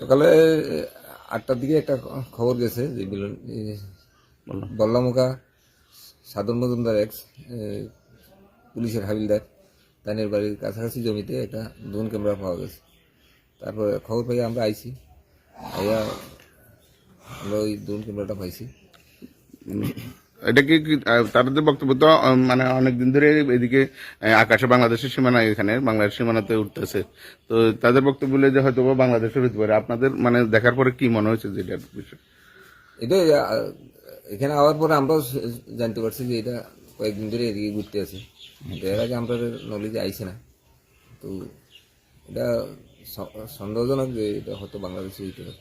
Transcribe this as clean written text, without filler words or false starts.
সকালে 8টার দিকে একটা খবর গেছে যে বল্লামুখা সাধন মজুমদার এক্স পুলিশের হাবিলদার তাদের বাড়ির কাছাকাছি জমিতে একটা ড্রোন ক্যামেরা পাওয়া গেছে। তারপরে খবর পেয়ে আমরা আইছি, আইয়া আমরা ওই ড্রোন ক্যামেরাটা পাইছি। এটা কি তাদের বক্তব্য তো মানে অনেকদিন ধরে এদিকে আকাশে বাংলাদেশের সীমানা, এখানে বাংলাদেশ সীমানাতে উঠতেছে, তো তাদের বক্তব্য বলে যে হয়তো বাংলাদেশের হতে পারে। আপনাদের মানে দেখার পরে কি মনে হয়েছে যেটার বিষয়? এটা এখানে আওয়ার পরে আমরাও জানতে পারছি যে এটা কয়েকদিন ধরে এদিকে ঘুরতে আছে। এর আগে আমরা নলেজে আইছে না, তো এটা সন্দেহজনক যে এটা হয়তো বাংলাদেশে হইতে পারে।